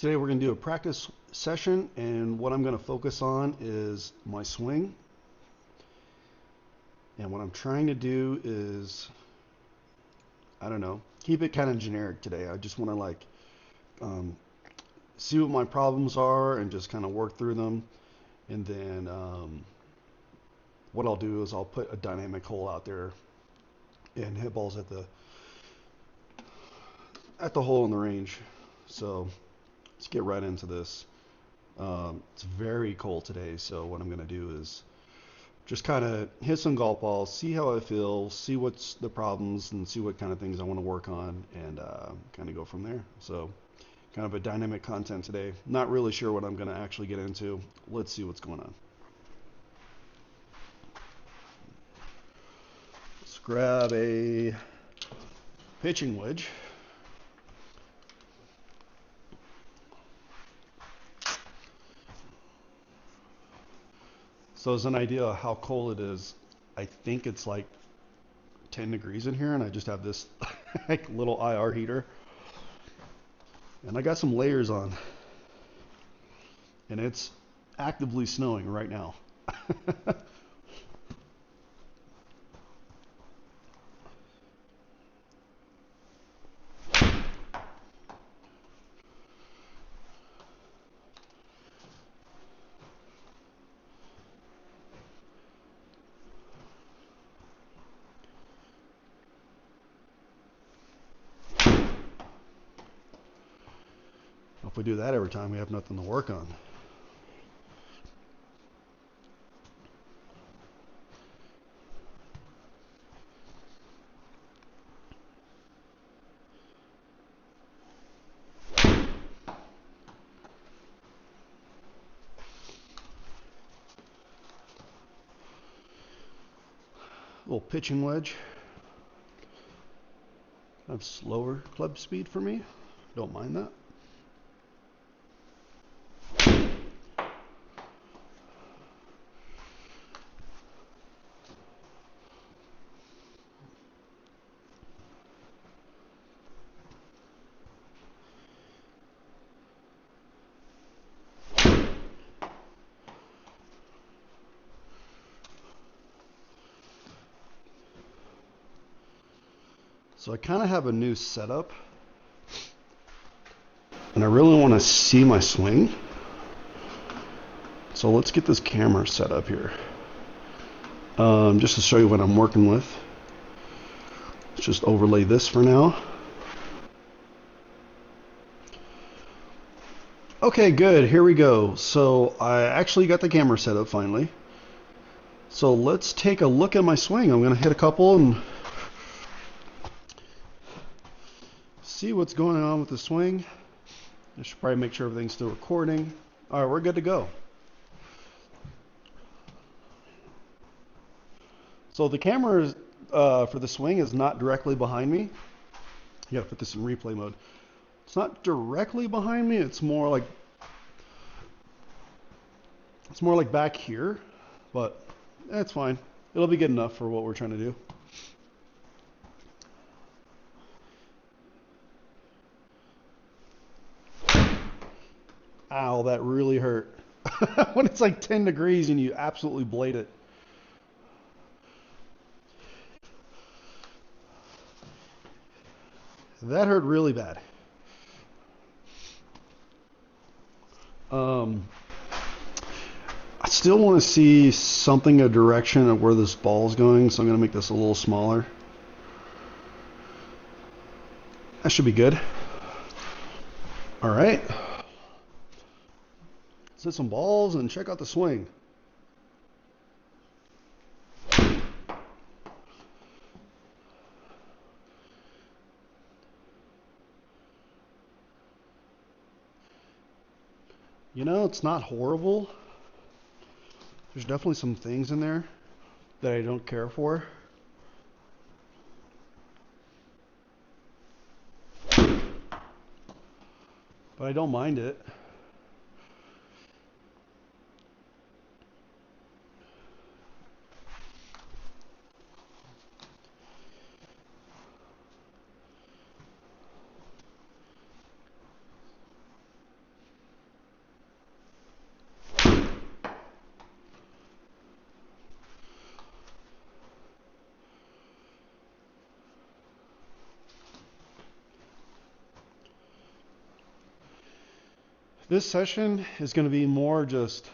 Today we're going to do a practice session, and what I'm going to focus on is my swing. And what I'm trying to do is, I don't know, keep it kind of generic today. I just want to um, see what my problems are and just kind of work through them. And then what I'll do is I'll put a dynamic hole out there and hit balls at the hole in the range. So let's get right into this. It's very cold today, so what I'm going to do is just kind of hit some golf balls, see how I feel, see what's the problems, and see what kind of things I want to work on, and kind of go from there. So kind of a dynamic content today. Not really sure what I'm going to actually get into. Let's see what's going on. Let's grab a pitching wedge. So as an idea of how cold it is, I think it's like 10 degrees in here, and I just have this like little IR heater. And I got some layers on, and it's actively snowing right now. If we do that every time, we have nothing to work on. Little pitching wedge. Have slower club speed for me. Don't mind that. So I kind of have a new setup, and I really want to see my swing. So let's get this camera set up here. Just to show you what I'm working with. Let's just overlay this for now. Okay, good. Here we go. So I actually got the camera set up finally. So let's take a look at my swing. I'm going to hit a couple and see what's going on with the swing. I should probably make sure everything's still recording. All right, we're good to go. So the camera for the swing is not directly behind me. You gotta put this in replay mode. It's not directly behind me. It's more like back here, but that's fine. It'll be good enough for what we're trying to do. Ow, that really hurt. When it's like 10 degrees and you absolutely blade it. That hurt really bad. I still want to see something, a direction of where this ball is going, so I'm going to make this a little smaller. That should be good. All right. Let's hit some balls and check out the swing. You know, it's not horrible. There's definitely some things in there that I don't care for. But I don't mind it. This session is going to be more just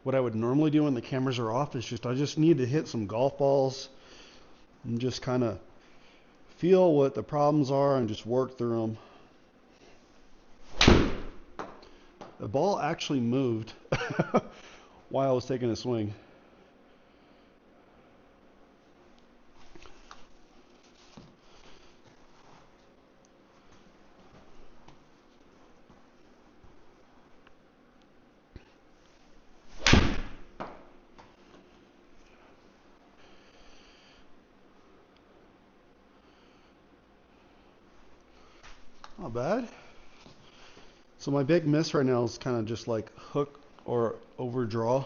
what I would normally do when the cameras are off. It's just I just need to hit some golf balls and just kind of feel what the problems are and just work through them. The ball actually moved while I was taking a swing. Not bad. So my big miss right now is kind of just like hook or overdraw.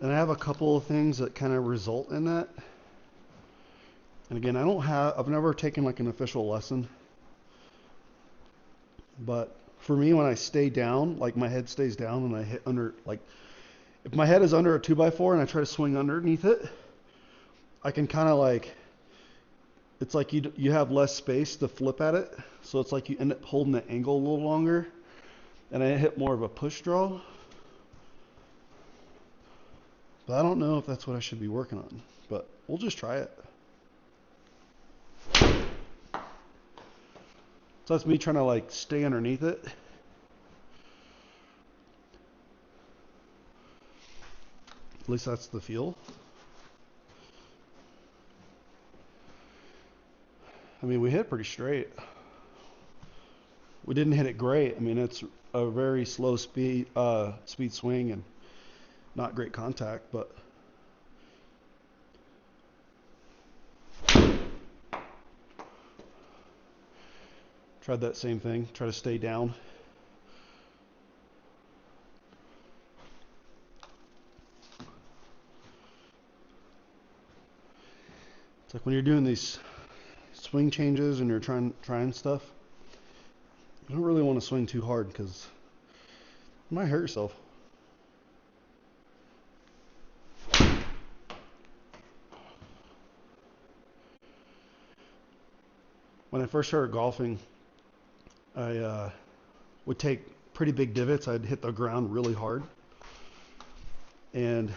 And I have a couple of things that kind of result in that. And again, I've never taken like an official lesson. But for me, when I stay down, like my head stays down and I hit under, like if my head is under a 2x4 and I try to swing underneath it, I can kind of like, it's like you have less space to flip at it. So it's like you end up holding the angle a little longer. And I hit more of a push draw. But I don't know if that's what I should be working on. But we'll just try it. So that's me trying to like stay underneath it. At least that's the feel. I mean, we hit pretty straight. We didn't hit it great. I mean, it's a very slow speed swing and not great contact, but tried that same thing. Try to stay down. It's like when you're doing these swing changes and you're trying stuff, you don't really want to swing too hard because you might hurt yourself. When I first started golfing, I would take pretty big divots. I'd hit the ground really hard. And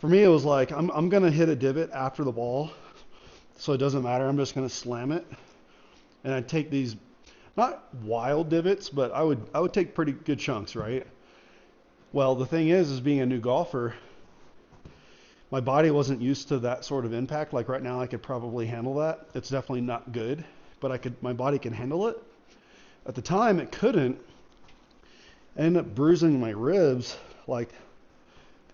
for me, it was like, I'm going to hit a divot after the ball, so it doesn't matter. I'm just going to slam it. And I'd take these, not wild divots, but I would take pretty good chunks, right? Well, the thing is being a new golfer, my body wasn't used to that sort of impact. Like right now, I could probably handle that. It's definitely not good, but my body can handle it. At the time, it couldn't. I ended up bruising my ribs. Like,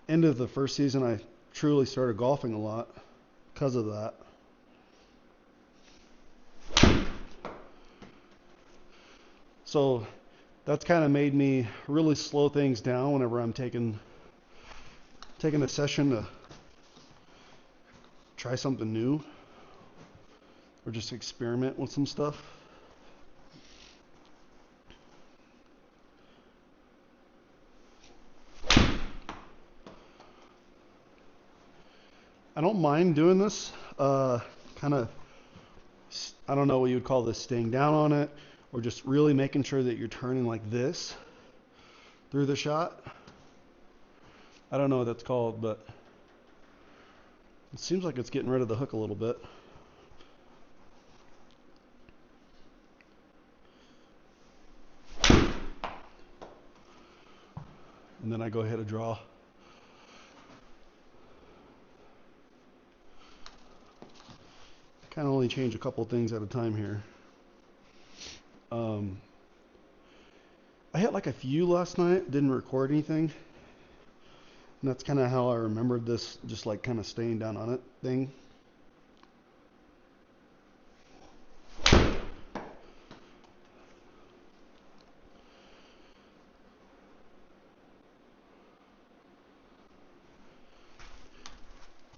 end of the first season, I truly started golfing a lot because of that. So that's kind of made me really slow things down whenever I'm taking a session to try something new or just experiment with some stuff. I don't mind doing this, kind of, I don't know what you would call this, staying down on it, or just really making sure that you're turning like this through the shot. I don't know what that's called, but it seems like it's getting rid of the hook a little bit. And then I go ahead and draw. Kind of only change a couple things at a time here. I hit like a few last night, didn't record anything. And that's kind of how I remembered this, just like kind of staying down on it thing.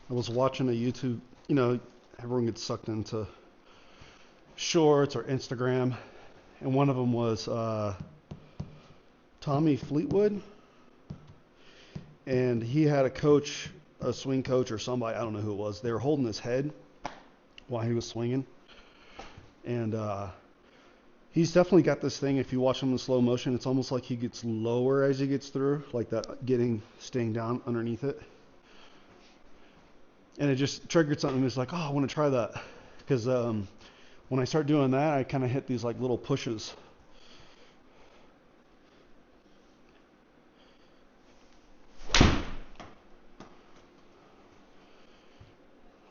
I was watching a YouTube, everyone gets sucked into shorts or Instagram, and one of them was Tommy Fleetwood, and he had a coach, a swing coach or somebody, I don't know who it was. They were holding his head while he was swinging, and he's definitely got this thing. If you watch him in slow motion, it's almost like he gets lower as he gets through, like that, staying down underneath it. And it just triggered something. It's like, oh, I want to try that, because when I start doing that, I kind of hit these like little pushes.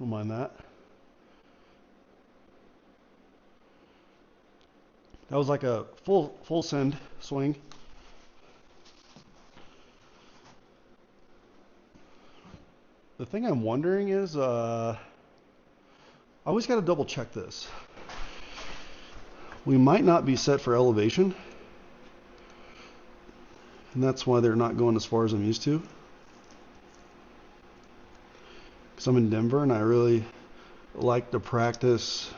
Don't mind that. That was like a full send swing. The thing I'm wondering is, I always got to double check this. We might not be set for elevation, and that's why they're not going as far as I'm used to. Because I'm in Denver and I really like to practice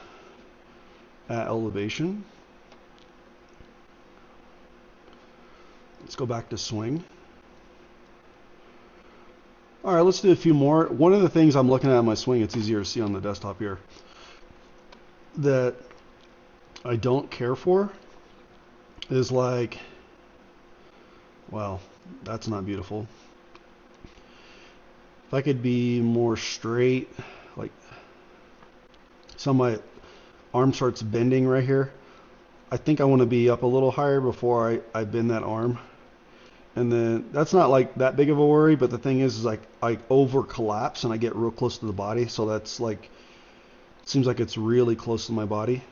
at elevation. Let's go back to swing. All right, let's do a few more. One of the things I'm looking at in my swing, it's easier to see on the desktop here, that I don't care for is like, well, that's not beautiful. If I could be more straight, like some of my arm starts bending right here. I think I want to be up a little higher before I bend that arm. And then that's not like that big of a worry, but the thing is like I over collapse and I get real close to the body. So that's like, seems like it's really close to my body.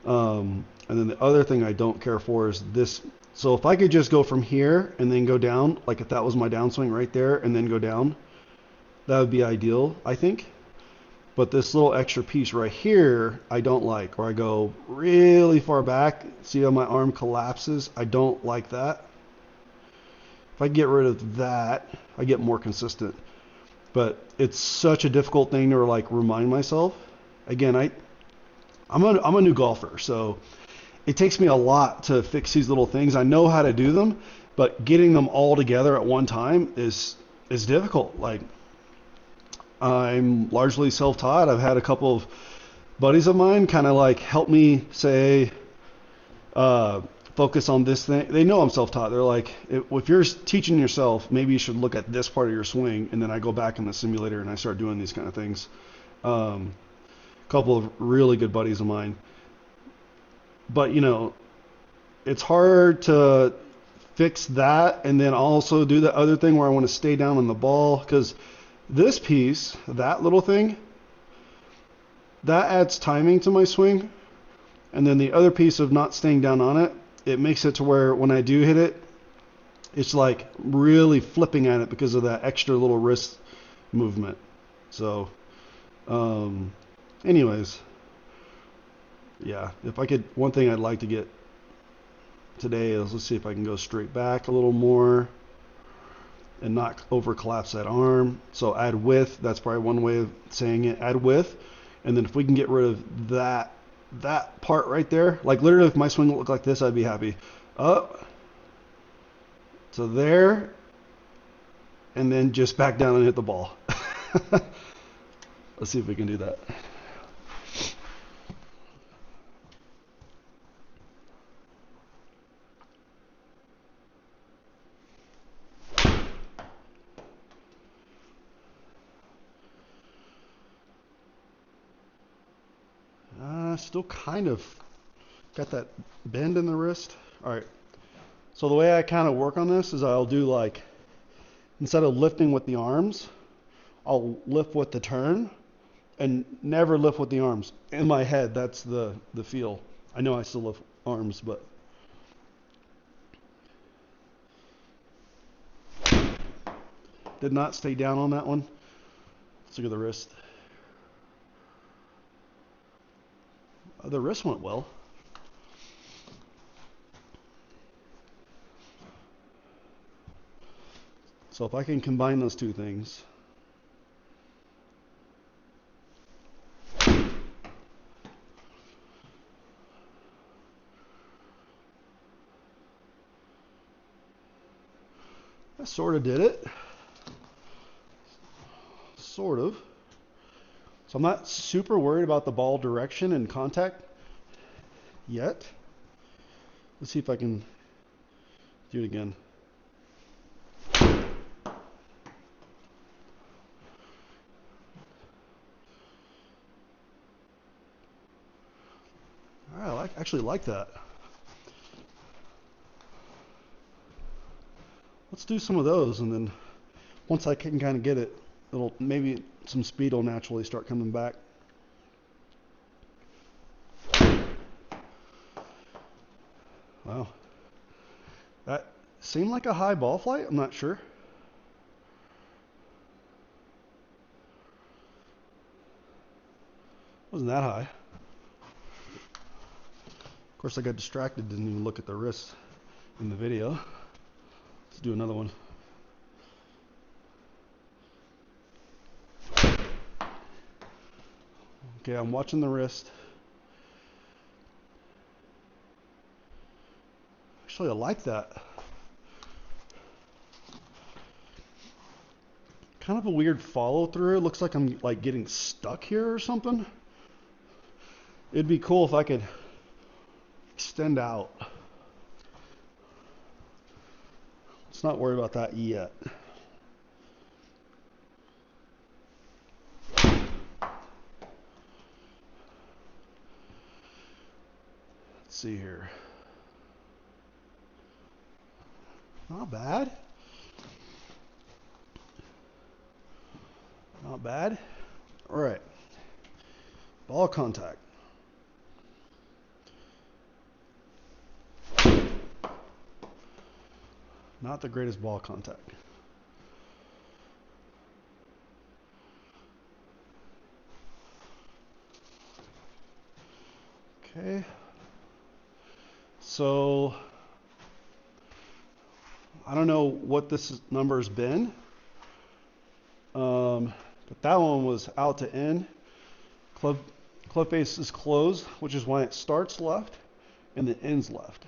And then the other thing I don't care for is this. So if I could just go from here and then go down, like if that was my downswing right there and then go down, that would be ideal, I think. But this little extra piece right here, I don't like, or I go really far back. See how my arm collapses? I don't like that. If I get rid of that, I get more consistent. But it's such a difficult thing to like remind myself. Again, I'm a new golfer, so it takes me a lot to fix these little things. I know how to do them, but getting them all together at one time is difficult. Like, I'm largely self-taught. I've had a couple of buddies of mine kind of like help me say, focus on this thing. They know I'm self-taught. They're like, if you're teaching yourself, maybe you should look at this part of your swing. And then I go back in the simulator and I start doing these kind of things. A couple of really good buddies of mine. But, you know, it's hard to fix that and then also do the other thing where I want to stay down on the ball, because this piece, that little thing, that adds timing to my swing. And then the other piece of not staying down on it, it makes it to where when I do hit it, it's like really flipping at it because of that extra little wrist movement. So, anyways, yeah, if I could, one thing I'd like to get today is, let's see if I can go straight back a little more and not over collapse that arm. So add width, that's probably one way of saying it, add width. And then if we can get rid of that part right there, like literally if my swing looked like this, I'd be happy. Up to there, and then just back down and hit the ball. Let's see if we can do that. Still kind of got that bend in the wrist. All right. So the way I kind of work on this is I'll do like, instead of lifting with the arms, I'll lift with the turn and never lift with the arms. In my head, that's the feel. I know I still lift arms, but did not stay down on that one. Let's look at the wrist. The wrist went well. So if I can combine those two things. I sort of did it. Sort of. So I'm not super worried about the ball direction and contact yet. Let's see if I can do it again. All right, I actually like that. Let's do some of those, and then once I can kind of get it, it'll maybe some speed will naturally start coming back. Wow. That seemed like a high ball flight. I'm not sure. Wasn't that high. Of course, I got distracted, didn't even look at the wrist in the video. Let's do another one. Okay, I'm watching the wrist. Actually, I like that. Kind of a weird follow through. It looks like I'm like getting stuck here or something. It'd be cool if I could extend out. Let's not worry about that yet. Let's see here. Not bad. Not bad. All right. Ball contact. Not the greatest ball contact. Okay. So I don't know what this number's been, but that one was out to in. Club face is closed, which is why it starts left and then ends left.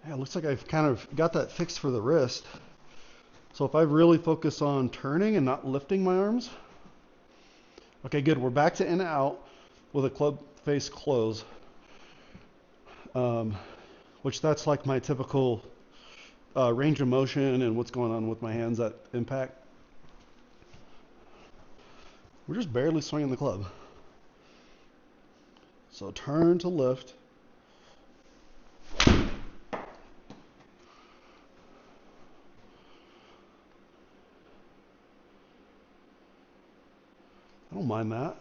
Yeah, it looks like I've kind of got that fixed for the wrist. So if I really focus on turning and not lifting my arms. Okay, good. We're back to in and out with a club face close. Which that's like my typical range of motion and what's going on with my hands at impact. We're just barely swinging the club. So turn to lift. I don't mind that.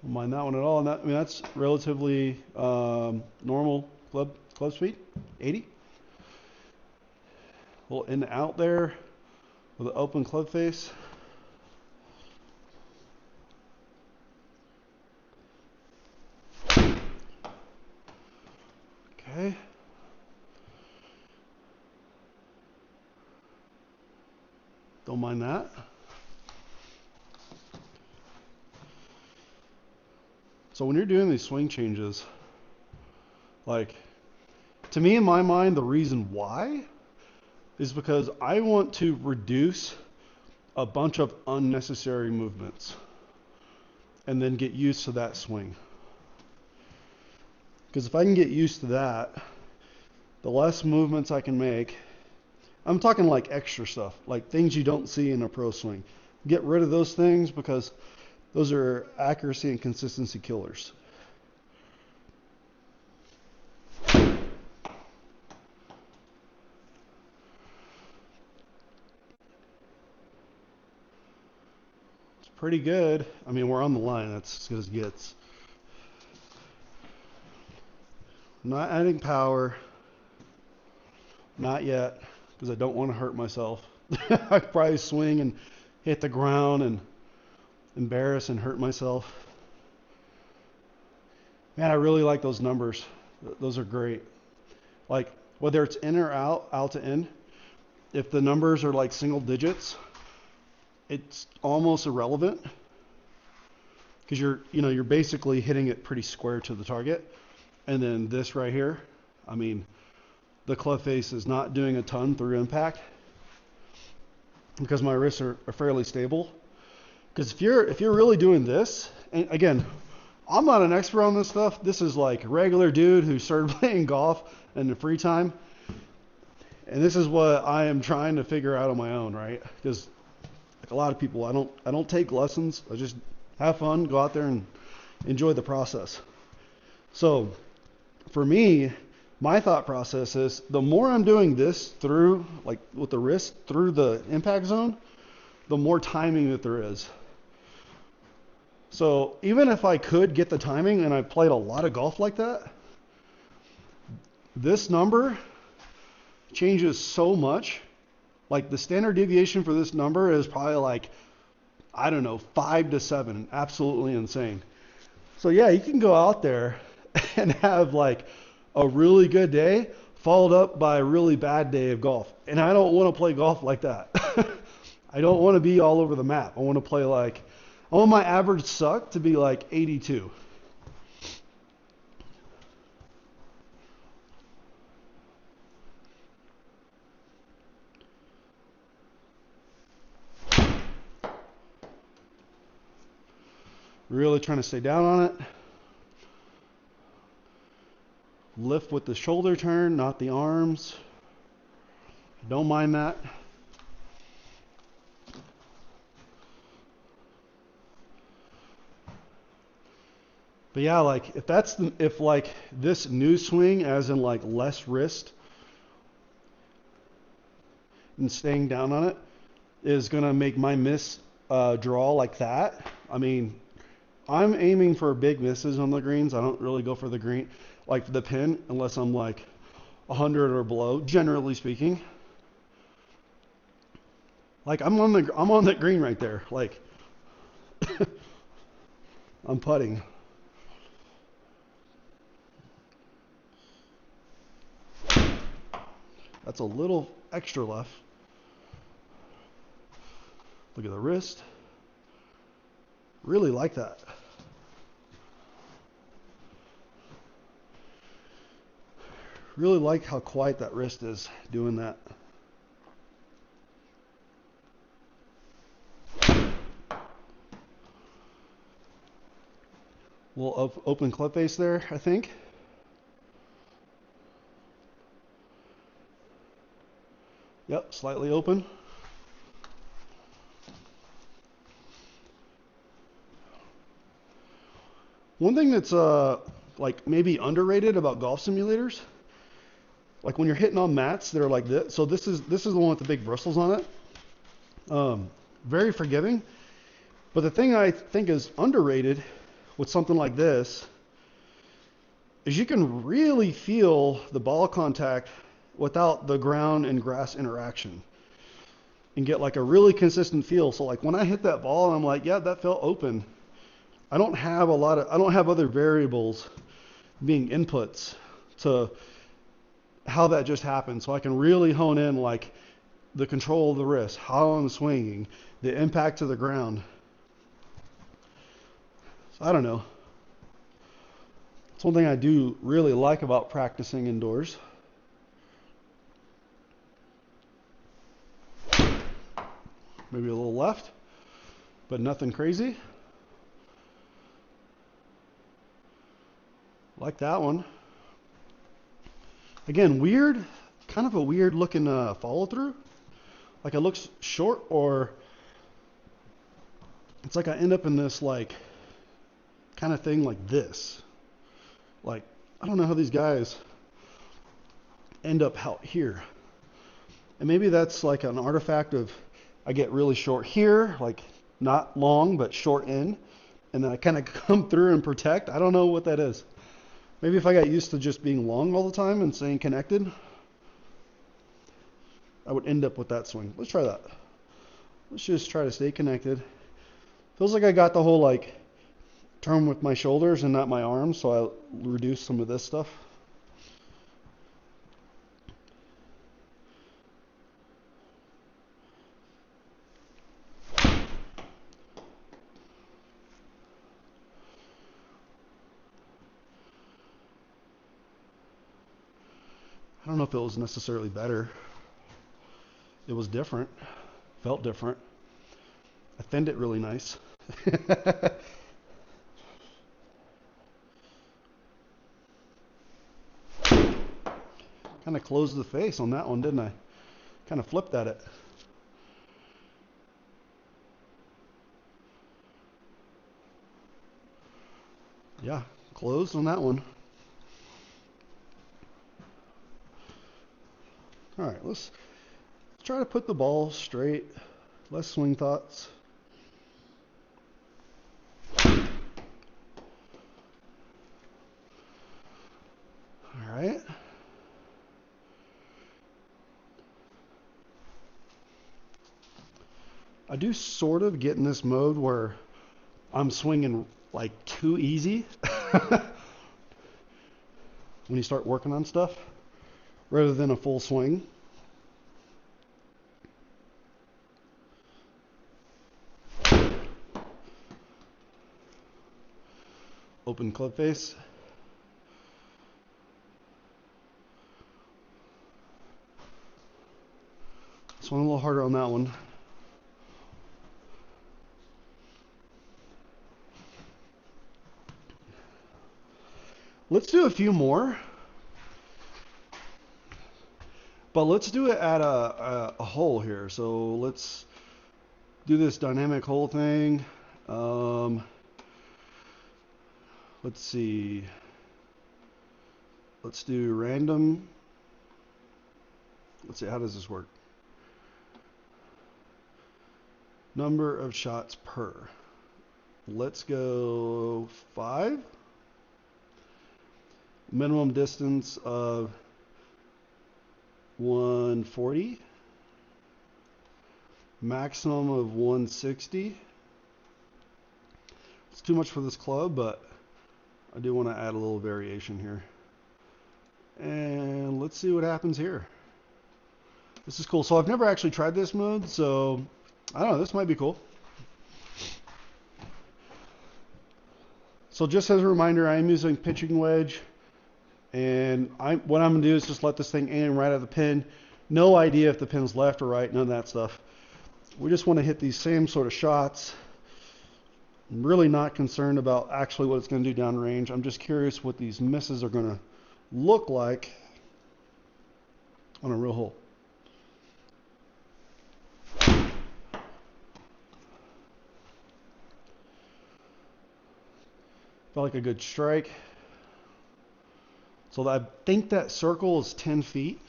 Don't mind that one at all. And that, I mean, that's relatively normal club speed, 80. A little in and out there with an open club face. Okay. Don't mind that. So when you're doing these swing changes, like, to me in my mind, the reason why is because I want to reduce a bunch of unnecessary movements and then get used to that swing. Because if I can get used to that, the less movements I can make, I'm talking like extra stuff, like things you don't see in a pro swing. Get rid of those things because those are accuracy and consistency killers. It's pretty good. I mean, we're on the line. That's as good as it gets. Not adding power. Not yet, because I don't want to hurt myself. I'd probably swing and hit the ground and embarrass and hurt myself. Man, I really like those numbers. Those are great. Like whether it's in or out, out to in, if the numbers are like single digits, it's almost irrelevant because you're basically hitting it pretty square to the target. And then this right here, I mean, the club face is not doing a ton through impact because my wrists are fairly stable. Because if you're really doing this, and again, I'm not an expert on this stuff. This is like a regular dude who started playing golf in the free time. And this is what I am trying to figure out on my own, right? Because like a lot of people, I don't take lessons. I just have fun, go out there and enjoy the process. So for me, my thought process is the more I'm doing this through, like with the wrist through the impact zone, the more timing that there is. So even if I could get the timing, and I played a lot of golf like that, this number changes so much. Like the standard deviation for this number is probably like, I don't know, 5 to 7. Absolutely insane. So yeah, you can go out there and have like a really good day followed up by a really bad day of golf. And I don't want to play golf like that. I don't want to be all over the map. I want to play like, I want my average suck to be like 82. Really trying to stay down on it. Lift with the shoulder turn, not the arms. Don't mind that. But yeah, like if like this new swing, as in like less wrist and staying down on it, is gonna make my miss draw like that. I mean, I'm aiming for big misses on the greens. I don't really go for the green, like the pin, unless I'm like 100 or below. Generally speaking, like I'm on that green right there. Like I'm putting. That's a little extra left. Look at the wrist. Really like that. Really like how quiet that wrist is doing that. Little open club face there, I think. Yep, slightly open. One thing that's like maybe underrated about golf simulators, like when you're hitting on mats that are like this. So this is the one with the big bristles on it. Very forgiving. But the thing I think is underrated with something like this is you can really feel the ball contact without the ground and grass interaction and get like a really consistent feel. So like when I hit that ball, I'm like, yeah, that felt open. I don't have other variables being inputs to how that just happened. So I can really hone in like the control of the wrist, how I'm swinging, the impact to the ground. So I don't know. It's one thing I do really like about practicing indoors. Maybe a little left, but nothing crazy. Like that one. Again, weird, kind of a weird looking follow through. Like it looks short, or it's like I end up in this like kind of thing like this. Like, I don't know how these guys end up out here. And maybe that's like an artifact of I get really short here, like not long, but short in. And then I kind of come through and protect. I don't know what that is. Maybe if I got used to just being long all the time and staying connected, I would end up with that swing. Let's try that. Let's just try to stay connected. Feels like I got the whole like turn with my shoulders and not my arms, so I reduce some of this stuff. I don't know if it was necessarily better. It was different. Felt different. I thinned it really nice. Kind of closed the face on that one, didn't I? Kind of flipped at it. Yeah, closed on that one. All right, let's try to put the ball straight. Less swing thoughts. All right. I do sort of get in this mode where I'm swinging like too easy when you start working on stuff rather than a full swing. Open club face. Swing a little harder on that one. Let's do a few more, but let's do it at a hole here. So let's do this dynamic hole thing. Let's see. Let's do random. Let's see, how does this work? Number of shots per. Let's go 5. Minimum distance of 140. Maximum of 160. It's too much for this club, but I do want to add a little variation here. And let's see what happens here. This is cool. So I've never actually tried this mode, so I don't know, this might be cool. So just as a reminder, I am using pitching wedge, and what I'm going to do is just let this thing aim right at the pin. No idea if the pin's left or right, none of that stuff. We just want to hit these same sort of shots. I'm really not concerned about actually what it's going to do downrange. I'm just curious what these misses are going to look like on a real hole. Felt like a good strike. So I think that circle is 10 feet.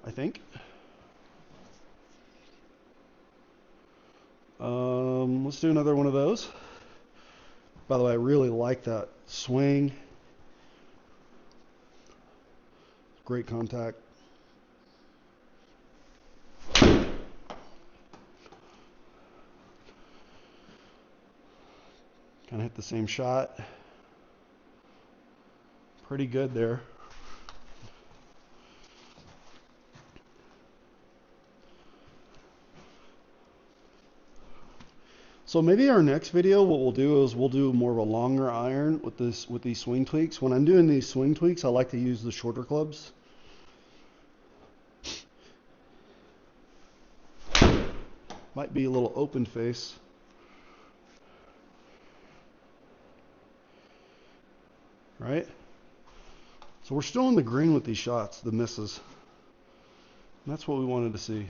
I think. Let's do another one of those. By the way, I really like that swing. Great contact. Kind of hit the same shot. Pretty good there. So maybe our next video, what we'll do is we'll do more of a longer iron with these swing tweaks. When I'm doing these swing tweaks, I like to use the shorter clubs. Might be a little open face. Right? So we're still in the green with these shots, the misses. And that's what we wanted to see.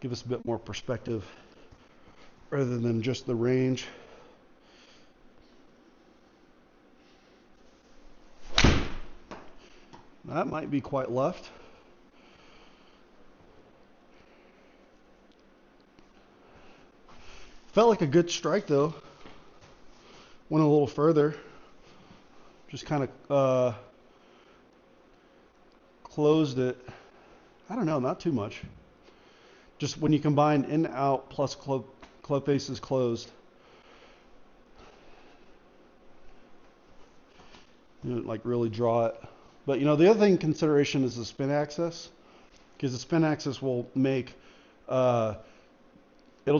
Give us a bit more perspective rather than just the range. That might be quite left. Felt like a good strike though. Went a little further. Just kind of closed it. I don't know, not too much. Just when you combine in, out, plus club club face is closed. You know, like really draw it. But you know, the other thing in consideration is the spin axis, because the spin axis will make, it'll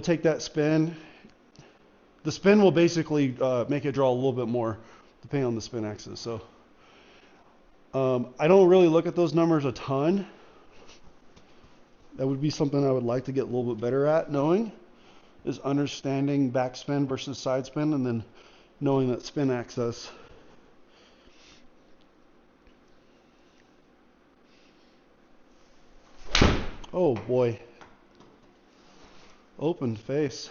take that spin. The spin will basically make it draw a little bit more, depending on the spin axis. So I don't really look at those numbers a ton. That would be something I would like to get a little bit better at knowing, is understanding backspin versus side spin, and then knowing that spin axis. Oh boy. Open face.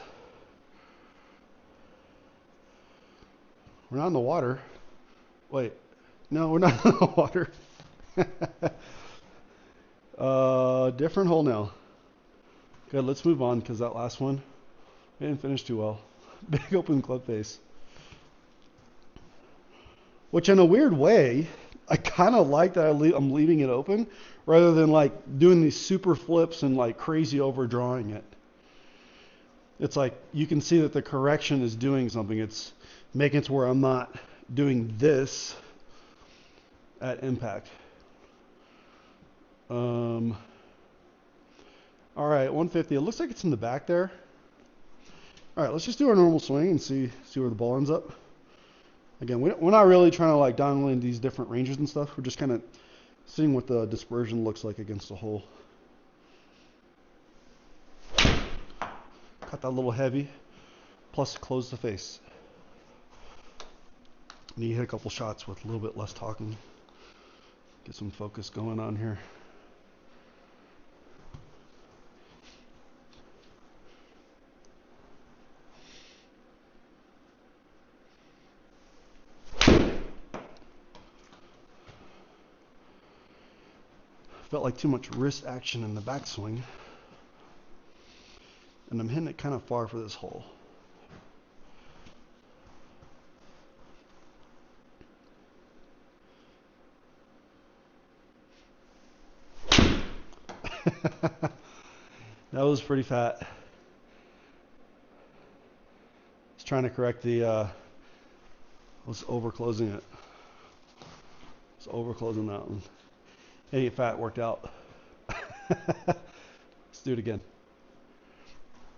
We're not in the water. Wait. No, we're not in the water. Different hole now. Good, let's move on because that last one didn't finish too well. Big open club face. Which in a weird way, I kind of like that I'm leaving it open rather than like doing these super flips and like crazy overdrawing it. It's like you can see that the correction is doing something. It's making it to where I'm not doing this at impact. All right, 150. It looks like it's in the back there. All right, let's just do our normal swing and see where the ball ends up. Again, we're not really trying to like dial in these different ranges and stuff. We're just kind of seeing what the dispersion looks like against the hole. Cut that a little heavy, plus close the face. And you hit a couple shots with a little bit less talking. Get some focus going on here. Felt like too much wrist action in the backswing. And I'm hitting it kind of far for this hole. That was pretty fat. I was trying to correct the, I was over closing it. I was over closing that one. Hey, fat worked out. Let's do it again.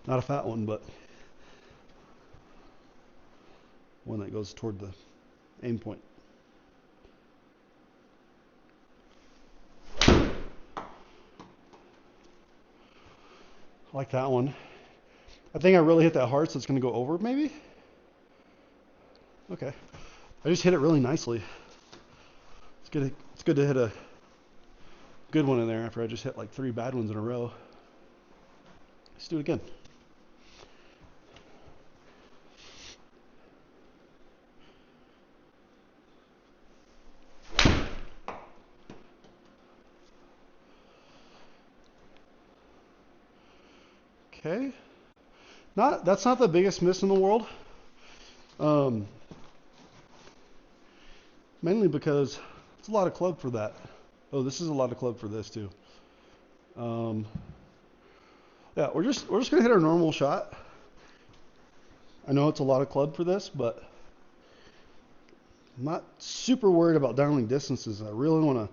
Not a fat one, but one that goes toward the aim point. I like that one. I think I really hit that hard, so it's going to go over maybe? Okay. I just hit it really nicely. It's good to hit a good one in there after I just hit like 3 bad ones in a row. Let's do it again. Okay. That's not the biggest miss in the world. Mainly because it's a lot of club for that. Oh, this is a lot of club for this too. Yeah, we're just gonna hit our normal shot. I know it's a lot of club for this, but I'm not super worried about dialing distances. I really want to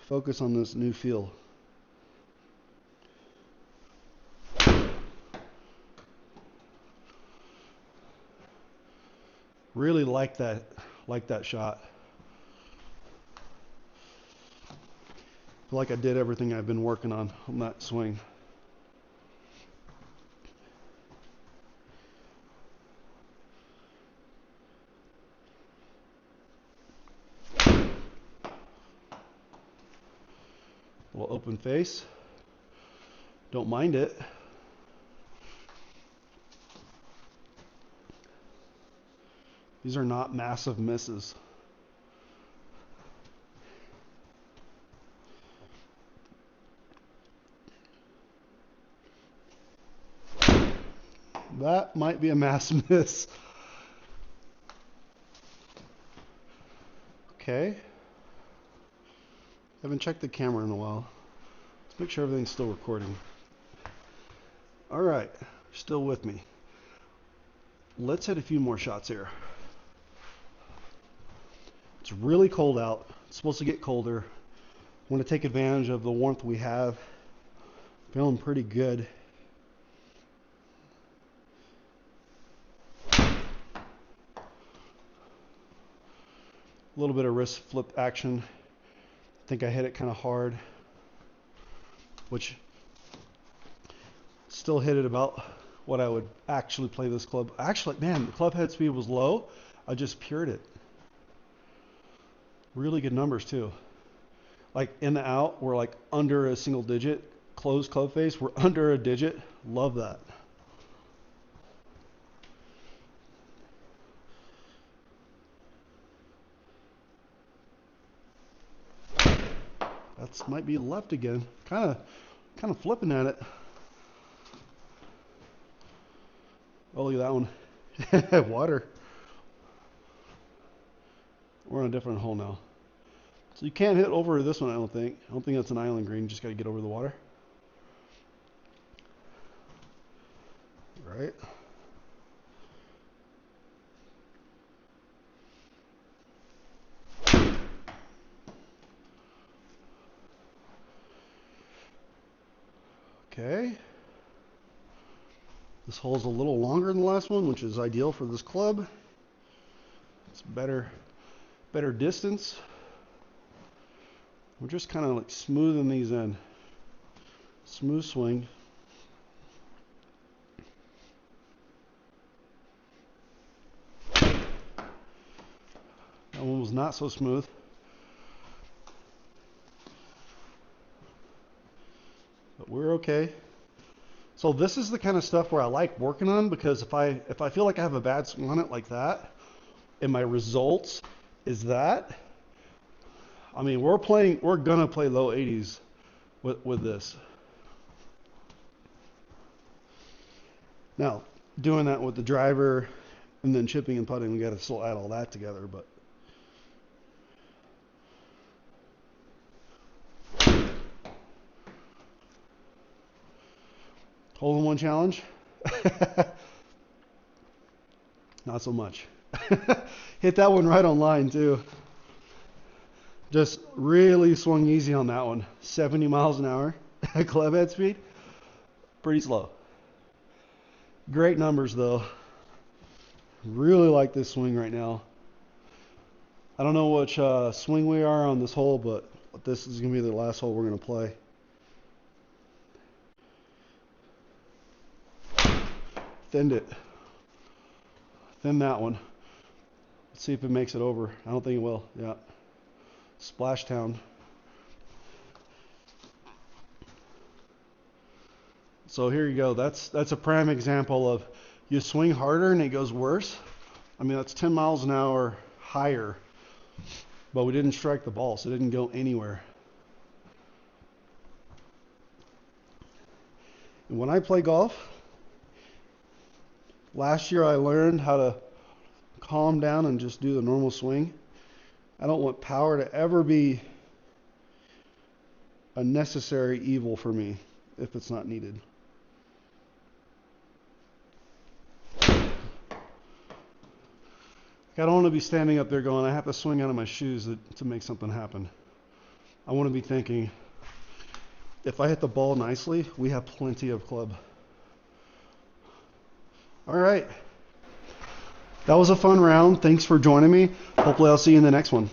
focus on this new feel. Really like that shot. Feel like I did everything I've been working on that swing. Little open face. Don't mind it. These are not massive misses. That might be a mass miss. Okay. Haven't checked the camera in a while. Let's make sure everything's still recording. All right, still with me. let's hit a few more shots here. It's really cold out. It's supposed to get colder. I want to take advantage of the warmth we have. Feeling pretty good. A little bit of wrist flip action. I think I hit it kind of hard, which still hit it about what I would actually play this club. Actually, man, the club head speed was low. I just pured it. Really good numbers too. Like in the out, we're like under a single digit. Closed club face, we're under a digit. Love that. That's might be left again. Kind of flipping at it. Oh, look at that one. Water. We're on a different hole now. So you can't hit over this one, I don't think. I don't think that's an island green. You just got to get over the water. Right. Okay. This hole's a little longer than the last one, which is ideal for this club. It's better distance. We're just kind of like smoothing these in. Smooth swing. That one was not so smooth. But we're okay. So this is the kind of stuff where I like working on, because if I feel like I have a bad swing on it like that, and my results is that, I mean, we're gonna play low 80s with this. Now, doing that with the driver and then chipping and putting, we got to still add all that together, but hole-in-one challenge? Not so much. Hit that one right on line too. Just really swung easy on that one. 70 miles an hour at club head speed. Pretty slow. Great numbers though. Really like this swing right now. I don't know which swing we are on this hole, but this is going to be the last hole we're going to play. Thinned it. Thin that one. Let's see if it makes it over. I don't think it will. Yeah. Splashdown. So here you go. That's a prime example of you swing harder and it goes worse. I mean, that's 10 miles an hour higher, but we didn't strike the ball, so it didn't go anywhere. And when I play golf, last year I learned how to calm down and just do the normal swing. I don't want power to ever be a necessary evil for me if it's not needed. I don't want to be standing up there going, I have to swing out of my shoes to make something happen. I want to be thinking, if I hit the ball nicely, we have plenty of club. All right. That was a fun round. Thanks for joining me. Hopefully I'll see you in the next one.